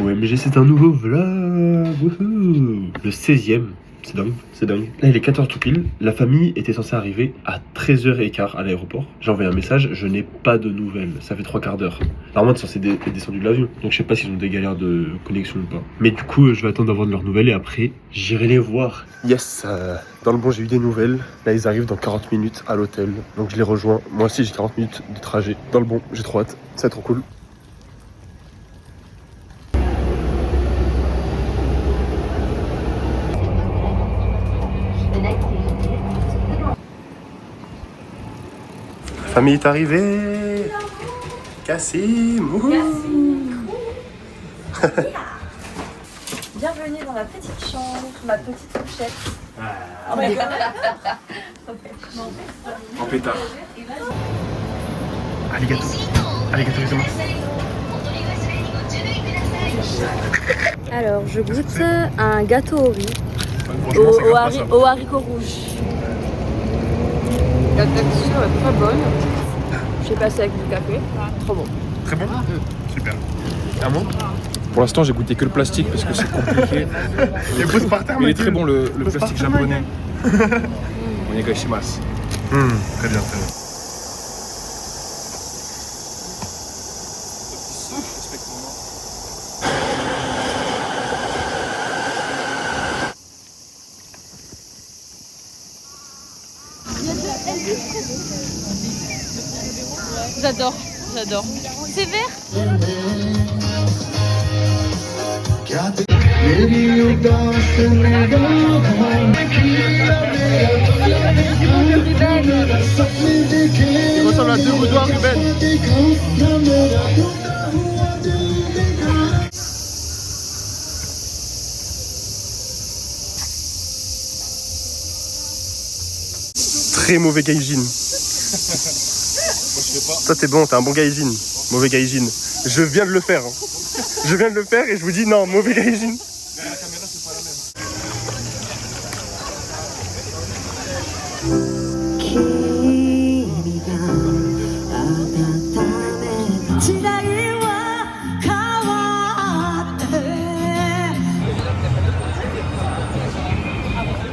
OMG, c'est un nouveau vlog. Wouhou. Le 16e. C'est dingue, c'est dingue. Là, il est 14h tout pile. La famille était censée arriver à 13h15 à l'aéroport. J'ai envoyé un message, je n'ai pas de nouvelles. Ça fait 3/4 d'heure. Normalement, c'est censé être descendu de l'avion. Donc, je sais pas s'ils ont des galères de connexion ou pas. Mais du coup, je vais attendre d'avoir de leurs nouvelles et après, j'irai les voir. Yes, dans le bon, j'ai eu des nouvelles. Là, ils arrivent dans 40 minutes à l'hôtel. Donc, je les rejoins. Moi aussi, j'ai 40 minutes de trajet. Dans le bon, j'ai trop hâte. Ça va être trop cool. La famille est arrivée. Kassim. Bienvenue dans ma petite chambre, ma petite couchette. En pétard. Arigato. Arigato gozaimasu. Alors, je goûte un gâteau au riz, au haricot rouge. La texture est très bonne. J'ai passé avec du café. Trop bon. Très bon. Super. Un mot. Pour l'instant, j'ai goûté que le plastique parce que c'est compliqué. Il est très bon le plastique japonais. Onegaishimasu. Très bien, très bien. J'adore, j'adore. C'est vert. Il ressemble à deux boudoirs, Ruben. Très mauvais gaijin. Toi t'es bon, t'es un bon gaijin. Mauvais gaijin. Je viens de le faire. Je viens de le faire et je vous dis non, mauvais gaijin. La caméra c'est pas la même.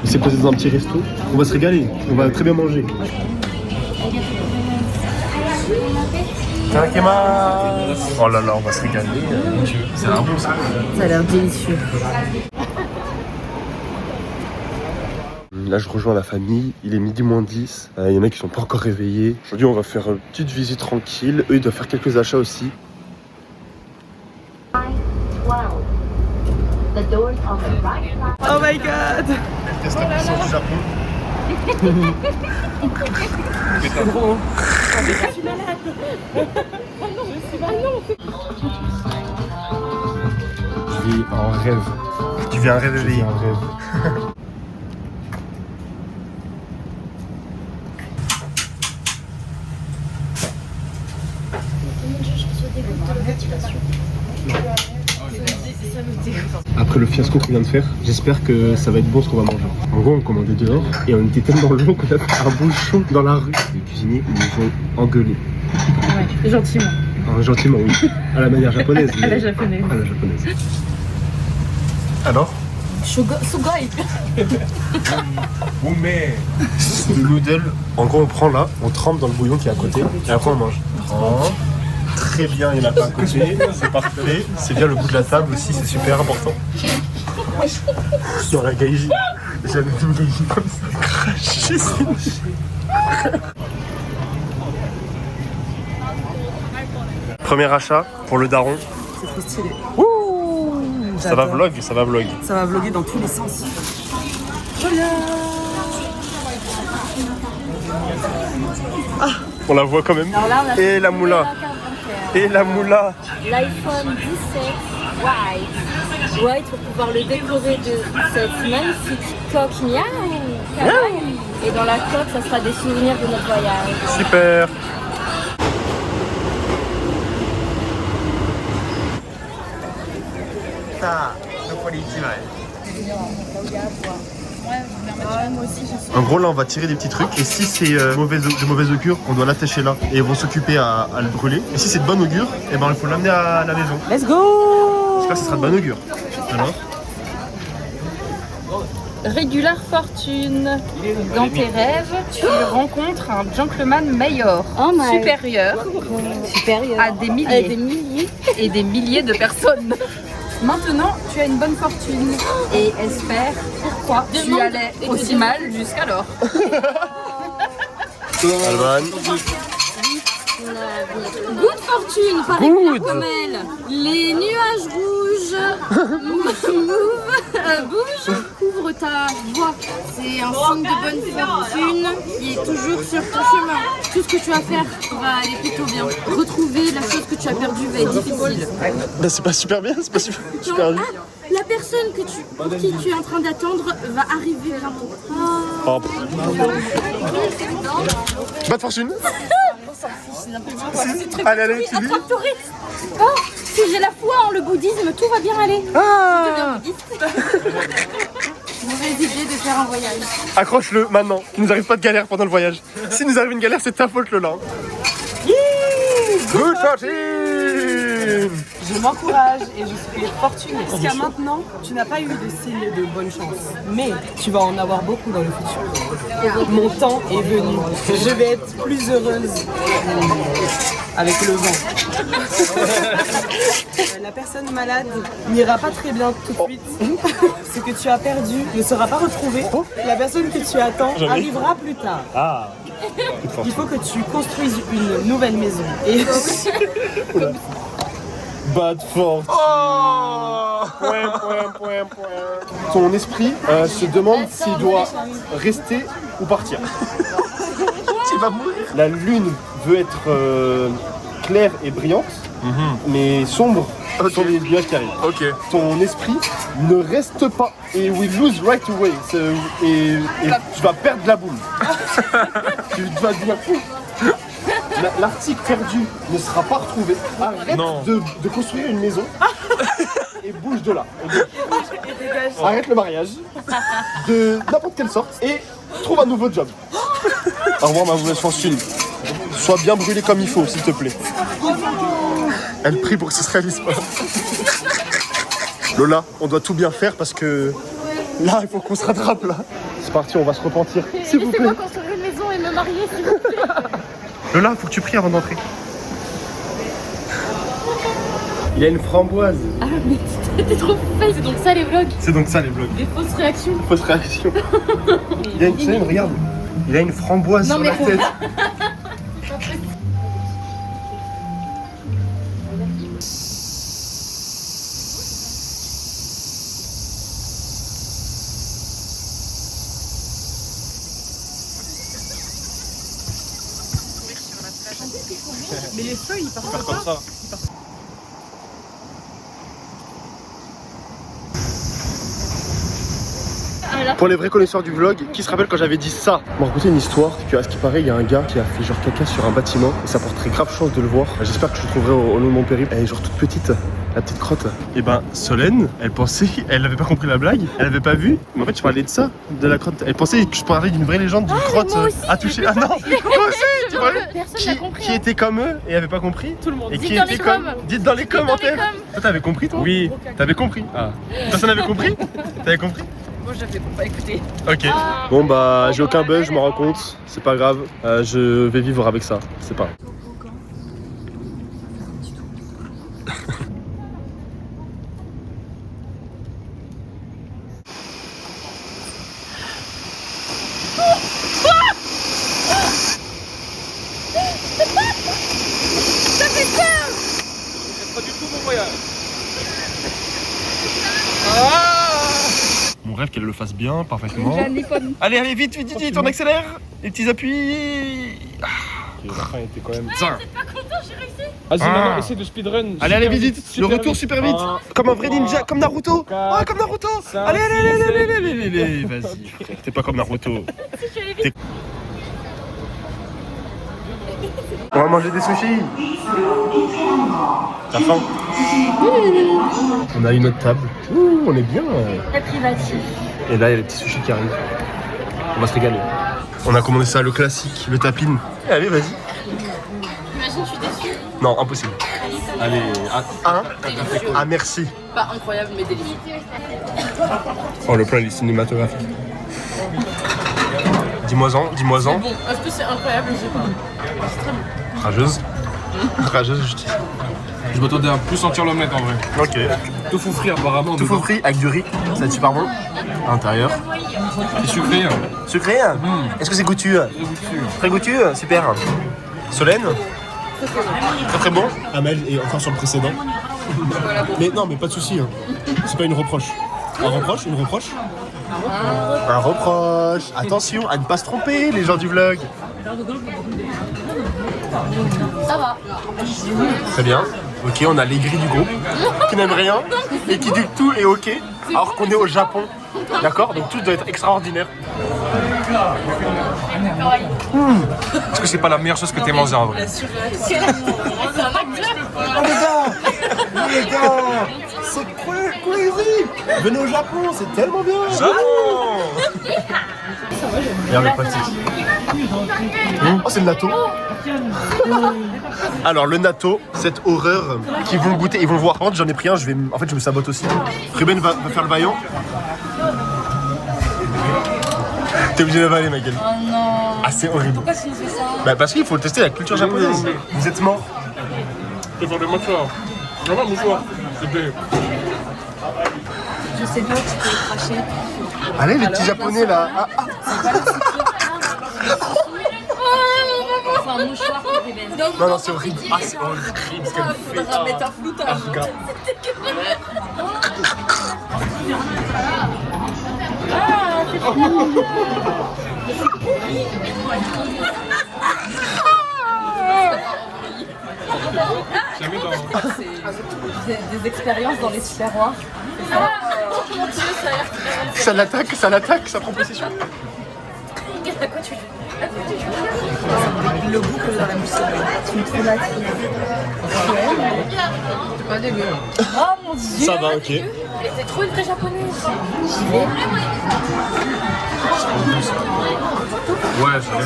On s'est posé dans un petit resto. On va se régaler. On va très bien manger. Oh là là, on va se régaler. C'est un bon ça. Ça a l'air délicieux. Là, je rejoins la famille. Il est 12:10. Il y en a qui sont pas encore réveillés. Aujourd'hui, on va faire une petite visite tranquille. Eux, ils doivent faire quelques achats aussi. Oh my god! Teste la puissance du Japon. C'est trop. Je suis malade. Ah non, je suis malade. Je vis en rêve. Tu vis un rêve éveillé. Un rêve. Après le fiasco qu'on vient de faire, j'espère que ça va être bon ce qu'on va manger. En gros, on commandait dehors et on était tellement long qu'on a fait un bouchon dans la rue. Les cuisiniers nous ont engueulés. Ouais, gentiment. Ah, gentiment, oui. À la manière japonaise. À la japonaise. À la japonaise. Alors Sugoi. Le noodle, en gros on prend là, on trempe dans le bouillon qui est à côté et après on mange. Oh, très bien, il n'y en a pas à côté, c'est parfait. C'est bien le goût de la table aussi, c'est super important. Dans la gaijin, j'avais vu une gaijin comme ça, craché. Premier achat pour le daron. C'est trop stylé. Ça va vlog, ça va vlog. Ça va vlogger dans tous les sens. Ah, on la voit quand même. Alors là, on a Et la moula. Et la moula. L'iPhone 17 White pour pouvoir le décorer de cette magnifique coque miaou. Et dans la coque, ça sera des souvenirs de notre voyage. Super. En gros, là, on va tirer des petits trucs. Et si c'est de mauvaise augure, on doit l'attacher là. Et ils vont s'occuper à le brûler. Et si c'est de bonne augure, eh ben, il faut l'amener à la maison. Let's go! J'espère que ça sera de bon augure. Alors? Régular fortune. Dans tes rêves, tu rencontres un gentleman mayor supérieur à des milliers et des milliers de personnes. Maintenant, tu as une bonne fortune et espère pourquoi tu allais aussi mal jusqu'alors. Alban. Good fortune, par Good. Comel. Les nuages rouges bougent, couvre ta voie. C'est un signe de bonne fortune qui est toujours sur ton chemin. Tout ce que tu vas faire va aller plutôt bien. Retrouver la chose que tu as perdue va être difficile. Bah c'est pas super bien, c'est pas super bien. La personne pour qui tu es en train d'attendre va arriver bientôt. Oh. Bonne fortune. Allez, tu dis. Oh, si j'ai la foi en le bouddhisme, tout va bien aller. Ah. Mauvaise idée de faire un voyage. Accroche-le maintenant, qu'il nous arrive pas de galère pendant le voyage. Si nous arrive une galère, c'est ta faute, Lola. Good fortune. Je m'encourage et je suis fortunée. Jusqu'à maintenant, tu n'as pas eu de signe de bonne chance. Mais tu vas en avoir beaucoup dans le futur. Mon temps est venu. Je vais être plus heureuse avec le vent. La personne malade n'ira pas très bien tout de suite. Ce que tu as perdu ne sera pas retrouvé. La personne que tu attends arrivera plus tard. Ah. Il faut que tu construises une nouvelle maison. Et Bad fortune. Oh. Point. Ton esprit se demande s'il doit rester ou partir. Tu vas mourir. La lune veut être claire et brillante, mais sombre. Sont les nuages qui arrivent. Ok. Ton esprit ne reste pas et will lose right away. Et tu vas perdre la boule. Tu vas devenir fou. L'article perdu ne sera pas retrouvé. Arrête de construire une maison et bouge de là. Arrête le mariage de n'importe quelle sorte et trouve un nouveau job. Au revoir ma mauvaise fortune. Sois bien brûlé comme il faut, s'il te plaît. Elle prie pour que ça se réalise pas. Lola, on doit tout bien faire parce que là, il faut qu'on se rattrape là. C'est parti, on va se repentir. S'il vous plaît. Laissez-moi construire une maison et me marier, s'il vous plaît. Lola, faut que tu pries avant d'entrer. Il y a une framboise. Ah, mais t'es trop fait, c'est donc ça les vlogs. C'est donc ça les vlogs. Des fausses réactions. Fausse réaction. Il y a une scène, regarde. Il a une framboise sur la tête. mais les feuilles, ils partent Comme ça. Pour les vrais connaisseurs du vlog, qui se rappelle quand j'avais dit ça? On m'a raconté une histoire qu'à ce qui paraît, il y a un gars qui a fait genre caca sur un bâtiment et ça porterait grave chance de le voir. J'espère que je le trouverai au long de mon périple. Elle est genre toute petite, la petite crotte. Et ben, Solène, elle pensait, elle avait pas compris la blague, elle avait pas vu. Mais en fait, je parlais de ça, de la crotte. Elle pensait que je parlais d'une vraie légende d'une crotte à toucher. Ah non, moi aussi, tu vois. Personne n'a compris. Qui était comme eux et avait pas compris. Tout le monde. Et Dites qui dans était les comme. coms. Dites dans les commentaires. Dans les coms. Toi, t'avais compris, toi? Oui, t'avais compris. Ah. Personne n'avait compris? T'avais compris? Moi, je vais pas écouter. Ok. Bon bah j'ai aucun buzz, je m'en rends compte, c'est pas grave, je vais vivre avec ça, c'est pas grave. Mon rêve qu'elle le fasse bien, parfaitement. Allez, vite, on accélère. Les petits appuis. La fin était quand même. Tiens. Vas-y, maintenant, essaie de speedrun. Allez, vite. Le retour super vite. Comme un vrai ninja, comme Naruto. Oh, comme Naruto. Allez. Vas-y, frère. T'es pas comme Naruto. On va manger des sushis. T'as faim? On a une autre table. Ouh, on est bien. Très privatif. Et là, il y a les petits sushis qui arrivent. On va se régaler. On a commandé ça, le classique, le tapin. Allez, vas-y. Imagine, je suis déçue. Non, impossible. Allez, ça va. Allez, ah merci. Pas incroyable, mais délicieux. Oh, le plat il est cinématographique. Dis-moi-en. Bon, est-ce que c'est incroyable? Je sais pas. C'est très bon. Rageuse. Rageuse, je dis. Je m'attendais à plus sentir l'omelette en vrai. Ok. Tofu frit apparemment. Tofu frit avec du riz, ça va être super bon. À l'intérieur. C'est sucré. Sucré. Est-ce que c'est goûtu? Très goûtu, super. Solène. Très bon. Amel est encore sur le précédent. Mais non, mais pas de souci. Hein. C'est pas une reproche. Un reproche? Une reproche? Un reproche. Attention à ne pas se tromper, les gens du vlog. Ça va. Très bien. Ok, on a les gris du groupe qui n'aiment rien et qui dit que tout est ok, alors qu'on est au Japon. D'accord? Donc tout doit être extraordinaire. Est-ce que c'est pas la meilleure chose que t'aies mangé en vrai? Les gars, c'est crazy. Venez au Japon, c'est tellement bien. Japon. Regarde le plastique. Oh, c'est le natto. Alors le natto, cette horreur qu'ils vont goûter, ils vont voir. Par contre, j'en ai pris un, en fait je me sabote aussi. Ruben va faire le vaillant. T'es obligé d'avaler, ma gueule. Oh non. Ah, c'est horrible. Pourquoi tu nous fais ça? Bah parce qu'il faut le tester, la culture japonaise. Vous êtes morts. Je vais faire le mouchoir. Vraiment mouchoir. S'il te plaît. Je sais pas, tu peux le cracher. Allez, les petits japonais là. Ah, ah. C'est un mouchoir pour les bébés. Non, c'est horrible. Ah, c'est horrible ce qu'elle fait. Faudra mettre un floutage. Regarde. Jamais dans... Des expériences dans les superroirs. Oh mon dieu, ça a l'air très Ça l'attaque, sa prend possession. À quoi tu fais? Le goût que dans la moussette. Tu me trouves là. C'est pas dégueu. Oh mon dieu. Ça va, ok. Mais t'es trop une vraie japonaise. Ouais, c'est vrai.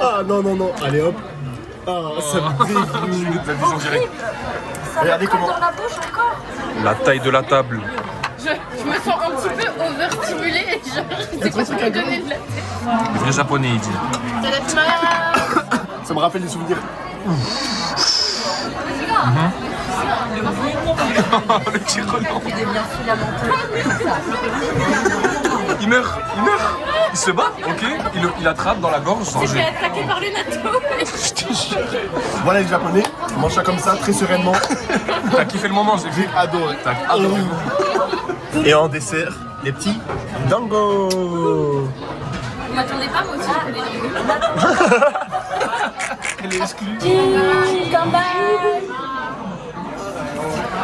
Ah non, allez hop. Ah, ça me dégoûte. La vision directe. Regardez comment. Dans la bouche encore. La taille de la table. Je me sens un petit peu overstimulée et genre, c'est quoi tu me donner de la tête? Le vrai japonais, il dit. Ça me rappelle des souvenirs. Le petit renard. Il meurt. Il se bat, ok. Il attrape dans la gorge sans Je jeu. vais être attaqué par le natto. Voilà les japonais, on mange ça comme ça, très sereinement. T'as kiffé le moment, j'ai vu. J'ai adoré. T'as adoré. Et en dessert, les petits dango. Vous m'attendez pas, moi aussi, je fais des Elle est exclue. Come back.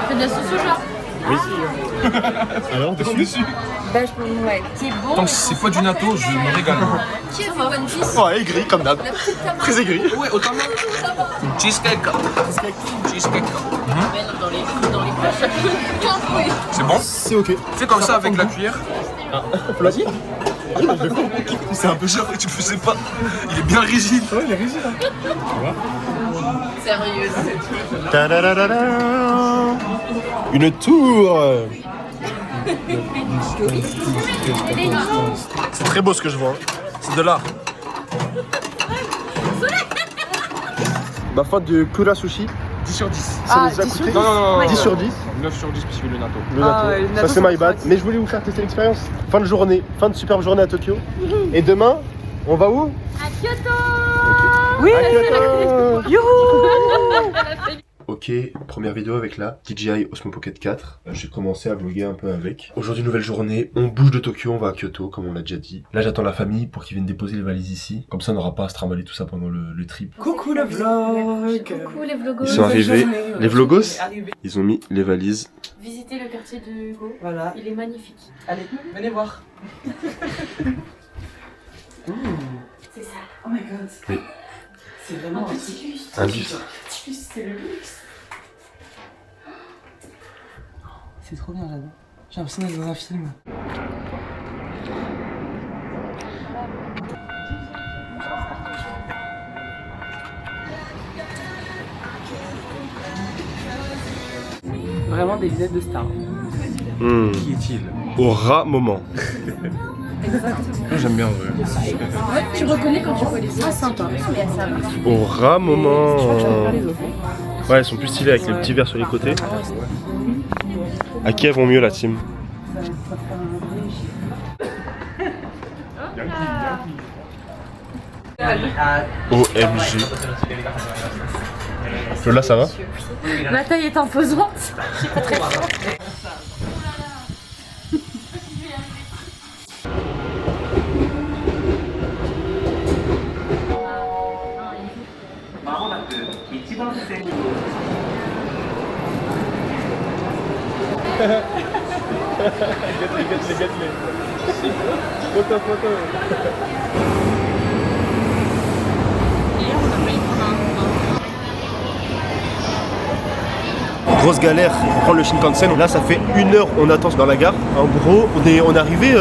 C'est de la sauce soja. Alors, dessus. Ouais. C'est bon. Tant que c'est pas du natto, je me régale. Qui est One Piece? Oh, aigri comme d'hab. Très aigri. Ouais, autant. Cheesecake. Cheesecake. Dans les poches. C'est bon? C'est ok. Fais comme ça avec la cuillère. Vas-y. C'est un peu cher. Tu le faisais pas. Il est bien rigide. Ouais, il est rigide. Sérieux. Ta-da-da-da-da. Une tour. C'est très beau ce que je vois. C'est de l'art. Ma fin de Kura Sushi, 10 sur 10. ça nous a coûté Non. 10 sur 10. 9 sur 10 parce que le natto. Le natto. ouais, le natto, Ça c'est my ça bad. me Mais je voulais vous faire tester l'expérience. Fin de journée, fin de superbe journée à Tokyo. Et demain, on va où? À Kyoto. Oui. À Kyoto. Youhou. Ok, première vidéo avec la DJI Osmo Pocket 4. J'ai commencé à vlogger un peu avec. Aujourd'hui, nouvelle journée. On bouge de Tokyo, on va à Kyoto, comme on l'a déjà dit. Là, j'attends la famille pour qu'ils viennent déposer les valises ici. Comme ça, on n'aura pas à se trimballer tout ça pendant le trip. Coucou le vlog. Coucou les vlogos. Ils sont arrivés. Les vlogos, Arrivés. ils ont mis les valises. Visitez le quartier de Hugo. Voilà. Il est magnifique. Allez, venez voir. C'est ça. Oh my god. Oui. C'est vraiment un Petit lustre. Un lustre. Petit lustre, c'est le luxe. C'est trop bien, j'adore. J'ai l'impression d'être dans un film. vraiment des lunettes de star. Qui est-il? Au rat moment. Moi j'aime bien en vrai. Tu reconnais quand tu connais ça, sympa. Mais ça va. Au rat moment. Ouais, elles sont plus stylées avec les petits verres sur les côtés. À qui elles vont mieux la team? OMG. Lola, ça va? Ma taille est imposante. J'ai pas très fort. Photo, photo. Grosse galère pour prendre le Shinkansen. Là, ça fait 1 heure on attend dans la gare. En gros, on est arrivé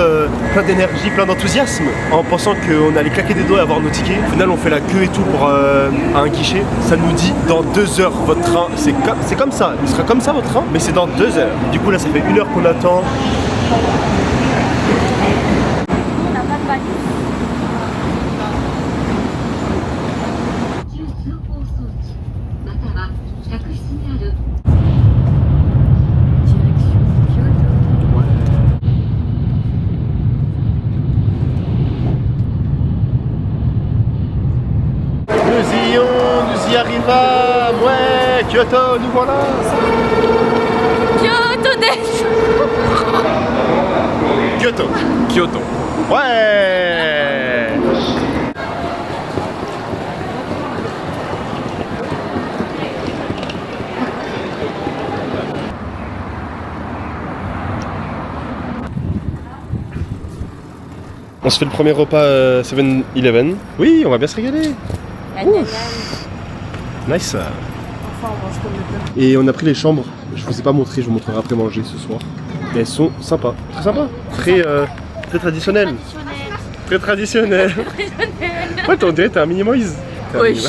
plein d'énergie, plein d'enthousiasme, en pensant qu'on allait claquer des doigts et avoir nos tickets. Au final, on fait la queue et tout pour à un guichet. Ça nous dit dans 2 heures votre train. C'est comme ça. Il sera comme ça votre train, mais c'est dans 2 heures. Du coup, là, ça fait 1 heure qu'on attend. On n'a pas de valise. Nous y arrivons. Ouais, Kyoto, nous voilà. Kyoto desu. Kyoto. Kyoto. Ouais. On se fait le premier repas 7-Eleven. Oui, on va bien se régaler. Ouf. Nice. Et on a pris les chambres. Je vous ai pas montré, je vous montrerai après manger ce soir. Et elles sont sympas, très sympas, très traditionnelles. Très traditionnelles. Ouais, on dirait que t'es un mini Moïse. Oui.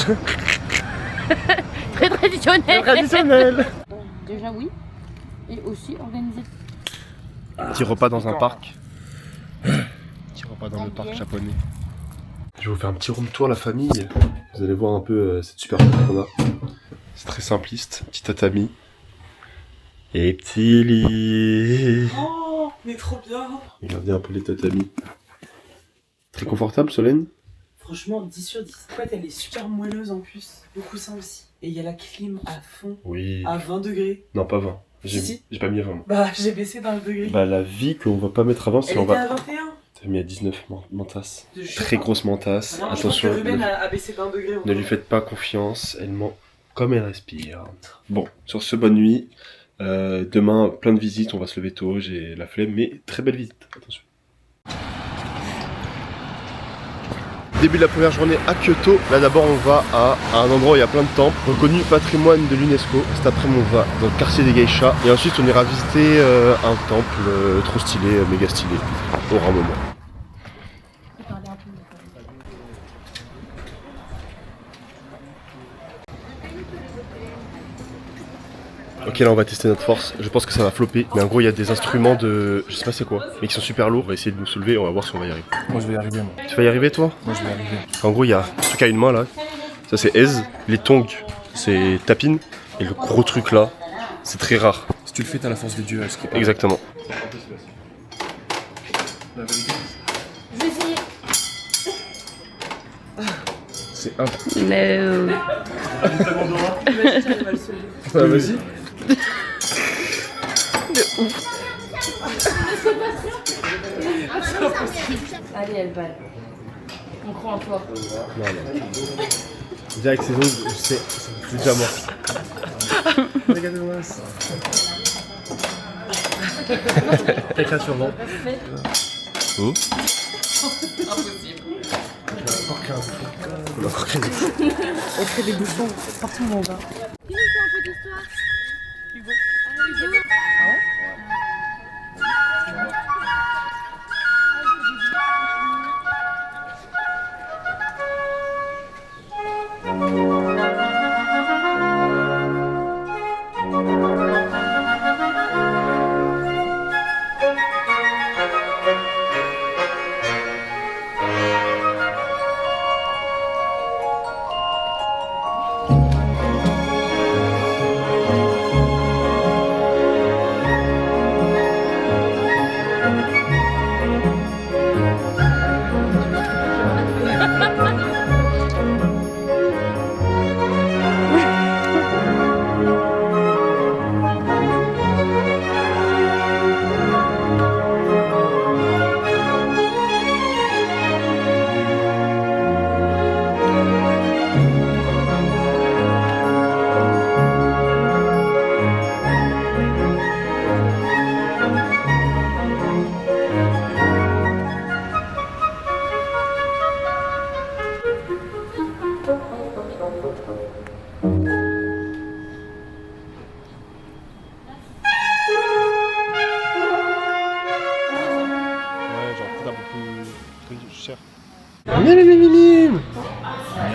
Très traditionnel. Très traditionnel. Déjà oui. Et aussi organisé. Petit repas dans un parc. Petit repas dans le parc japonais. Je vais vous faire un petit room tour la famille. Vous allez voir un peu cette super chambre qu'on a. C'est très simpliste. Petit tatami. Et petit lit. Oh, mais trop bien. Regardez un peu les tatamis. Très confortable, Solène. Franchement, 10 sur 10. En fait, elle est super moelleuse en plus. Le coussin aussi. Et il y a la clim à fond. Oui. À 20 degrés. Non, pas 20. Si. J'ai pas mis à 20. Bah, j'ai baissé d'un degré. Bah, la vie qu'on va pas mettre à 20, c'est Elle on était va. à 21. T'as mis à 19 mentasses. Je sais Très pas. grosse mentasse. Non, Attention, je pense que Ruben a baissé d'un degré. ne lui faites pas confiance. Elle ment comme elle respire. Bon, sur ce, bonne nuit. Demain, plein de visites. On va se lever tôt. J'ai la flemme, mais très belle visite. Attention. Début de la première journée à Kyoto. Là d'abord on va à un endroit où il y a plein de temples, reconnu patrimoine de l'UNESCO. Cet après-midi on va dans le quartier des geishas. Et ensuite on ira visiter un temple trop stylé, méga stylé, au grand moment. Ok, là on va tester notre force. Je pense que ça va flopper. Mais en gros il y a des instruments de... je sais pas c'est quoi, mais qui sont super lourds. On va essayer de nous soulever et on va voir si on va y arriver. Moi je vais y arriver moi. Tu vas y arriver toi? Moi je vais y arriver. En gros il y a un truc à une main là. Ça c'est aise. Les tongs c'est tapine. Et le gros truc là, c'est très rare. Si tu le fais, t'as la force des dieux. Ce qui est pas... Exactement. Je vais essayer. C'est un... No. Ah, vas-y. Allez, elle balle. On croit en toi. Non, non. Déjà avec ses ongles, je sais, c'est déjà mort. Regardez-moi ça. Quelqu'un sur moi. Oh. Impossible. On a encore créé des fous. On crée des bouchons partout où on va. Tu nous fais un peu d'histoire. Hugo. Ah ouais?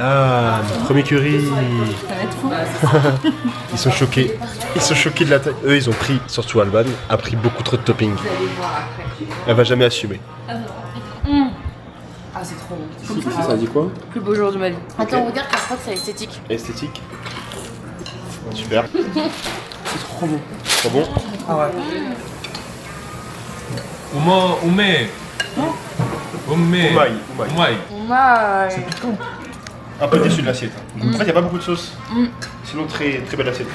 Ah, notre premier curry. Ça va être fou. Ils sont choqués. Ils sont choqués de la taille. Eux, ils ont pris, surtout Alban, a pris beaucoup trop de topping. Elle va jamais assumer. Ah, c'est trop bon. Ça dit quoi? Plus beau jour de ma vie. Attends, regarde, je crois que c'est esthétique. Esthétique. Super. C'est trop bon. Trop bon. Ah ouais. Umai. Un peu déçu de l'assiette. En fait, il n'y a pas beaucoup de sauce. Sinon, très, très belle assiette.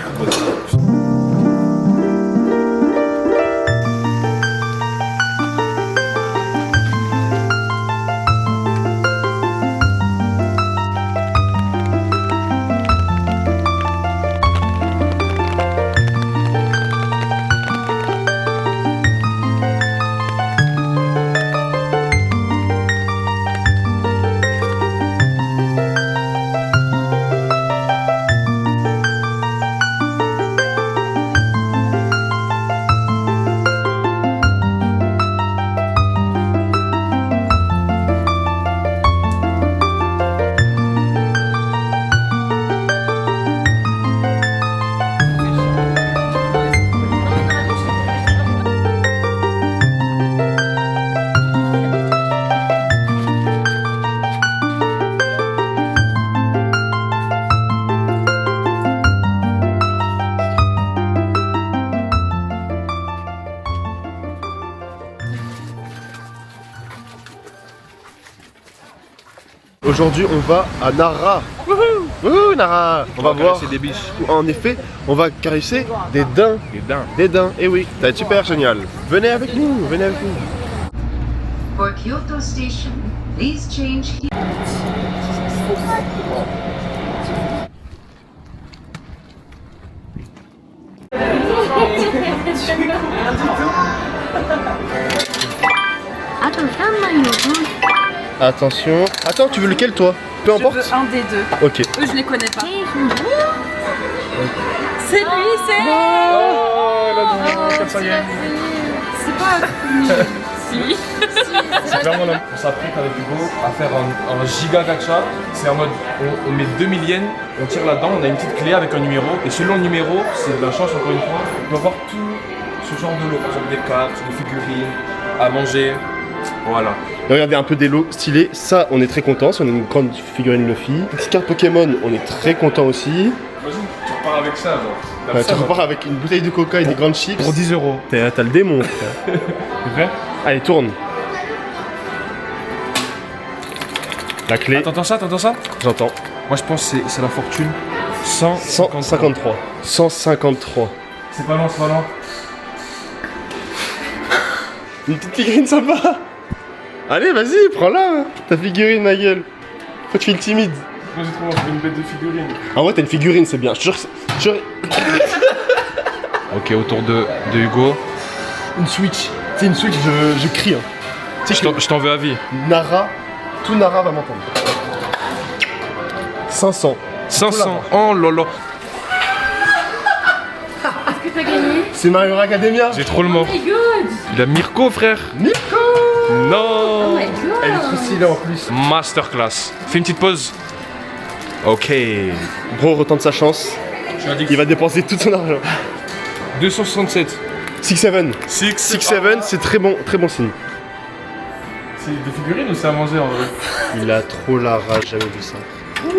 Aujourd'hui, on va à Nara. Wouhou, Nara. On va voir. Des biches. En effet, on va caresser des daims. Des daims. Des daims. Et oui, ça va être super génial. Venez avec nous, venez avec nous. For Kyoto Station, please change here. Attention. Attends, tu veux lequel toi? Peu importe. Je veux un des deux. Ok. Eux, je les connais pas. C'est lui, c'est... C'est pas... Si. C'est clairement là. On s'apprête avec Hugo à faire un giga gacha. C'est en mode, on met 2000 yens, on tire là-dedans, on a une petite clé avec un numéro. Et selon le numéro, c'est de la chance encore une fois. On peut avoir tout ce genre de lot. Par exemple des cartes, des figurines, à manger. Voilà. Et regardez un peu des lots stylés. Ça, on est très content. Si on a une grande figurine Luffy. Petite carte Pokémon, on est très content aussi. Imagine, tu repars avec ça, genre. Ouais, tu repars avec une bouteille de coca et des grandes chips. Pour 10 €. T'as le démon, frère. C'est vrai? Allez, tourne. La clé. T'entends ça? J'entends. Moi je pense que c'est la fortune. 153. 153. 153. C'est pas long, c'est pas long. Une petite figurine sympa. Allez, vas-y, prends-la. Ta figurine, ma gueule. Pourquoi tu fais le timide? Moi j'ai trouvé une bête de figurine. En vrai, t'as une figurine, c'est bien. Je te jure. Ok, autour de Hugo. Une Switch. C'est une Switch, je crie. Hein. Tu sais que Je t'en veux à vie. Nara, tout Nara va m'entendre. 500. 500. Oh lolo. Est-ce que t'as gagné? C'est My Hero Academia. J'ai trop le mot. Oh my god! Il a Mirko, frère. Nico. Non. Oh my god! Elle est trop stylée en plus. Masterclass. Fais une petite pause. Ok. Bro retente sa chance. Il va dépenser tout son argent. 267. 6-7. 6-7. C'est très bon signe. C'est des figurines ou c'est à manger en vrai? Il a trop la rage, j'avais vu ça. Je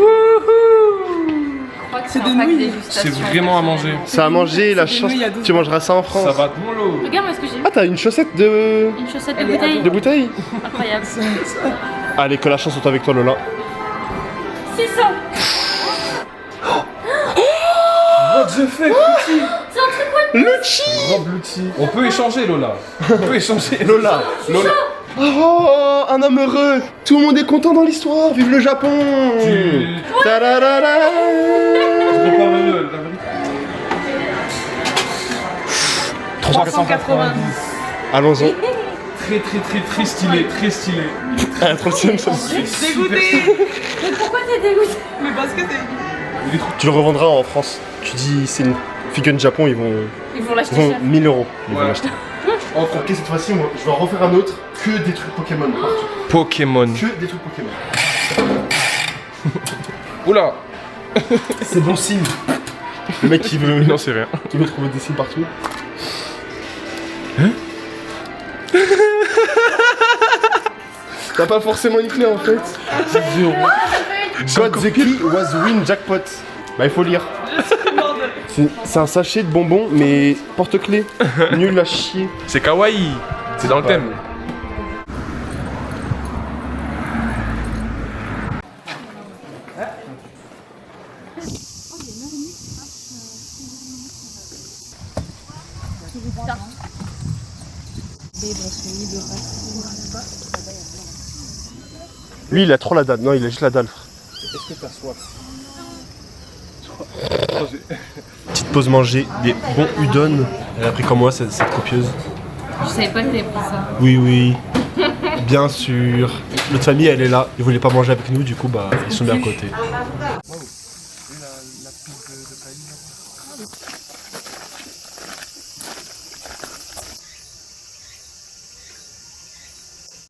crois que c'est des un pack nouilles. dégustation. C'est vraiment à manger. Ça a mangé, la des chance. nouilles à 12 Tu mangeras ça en France. Ça va de mon lot. Regarde-moi ce que j'ai. Ah, t'as une chaussette de Une chaussette de Elle est bouteille. de bouteille. Incroyable. Allez, que la chance soit avec toi, Lola. 600. What the fuck, Luchi? C'est un truc quoi? Luchi. Rob Luchi. On peut échanger, Lola. On peut échanger. Lola. Oh, un homme heureux. Tout le monde est content dans l'histoire. Vive le Japon. Ta-da-da-da. Je serais pas heureux, la vérité. 390. Allons-y. Très stylé, très stylé. À la 30e, ça me suit. Dégoûté. Mais pourquoi t'es dégoûté? Mais parce que t'es... Tu le revendras en France. Tu dis, c'est une figurine Japon, ils vont L'acheter Ils vont cher. 1000 €. Ils vont Ouais. l'acheter. Ok, cette fois-ci, je vais en refaire un autre. Que des trucs Pokémon partout. Pokémon. Que des trucs Pokémon. Oula. C'est bon signe. Le mec qui veut, Non, c'est rien. qui veut trouver des signes partout. T'as pas forcément une clé en fait. 10 €. God the key was win jackpot. Bah il faut lire. C'est un sachet de bonbons mais porte-clés. Nul à chier. C'est kawaii. C'est dans le thème. Lui il a trop la dalle. Non il a juste la dalle. Est-ce que t'as soif? Petite pause manger, des bons udon. Elle a pris comme moi cette copieuse. Je savais pas que t'avais pris ça. Oui oui. Bien sûr. Notre famille elle est là. Ils voulaient pas manger avec nous du coup bah ils sont mis à côté.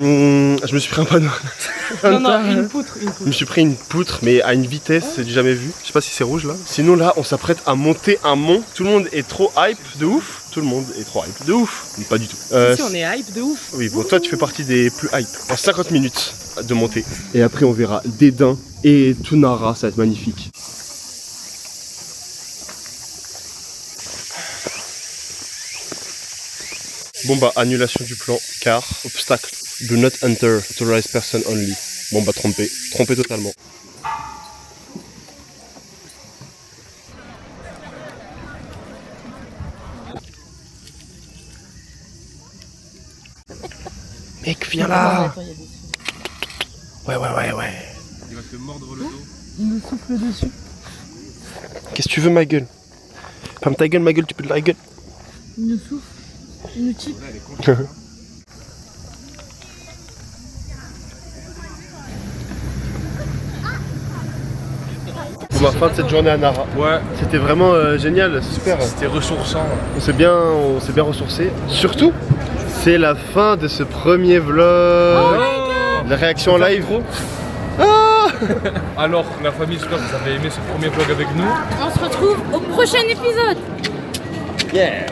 Je me suis pris un panneau. Non, une poutre. Je me suis pris une poutre, mais à une vitesse, c'est du jamais vu. Je sais pas si c'est rouge là. Sinon là, on s'apprête à monter un mont. Tout le monde est trop hype de ouf. Tout le monde est trop hype de ouf. Mais pas du tout. Si, on est hype de ouf. Oui, bon, toi tu fais partie des plus hype. En 50 minutes de montée. Et après, on verra Dédain et Tunara, ça va être magnifique. Bon bah, annulation du plan, car obstacle. Do not enter, authorized person only. Bon bah, trompé totalement. Mec, viens là. Ouais. Il va te mordre le dos. Il nous souffle dessus. Qu'est-ce que tu veux, ma gueule? Ferme ta gueule, ma gueule, tu peux de la gueule. Il nous souffle. Il nous tue. Pour ma fin de cette journée à Nara. Ouais. C'était vraiment génial, super. C'était ressourçant. On s'est bien ressourcé. Surtout, c'est la fin de ce premier vlog. La réaction en live. Alors, la famille, j'espère que vous avez aimé ce premier vlog avec nous. On se retrouve au prochain épisode. Yeah.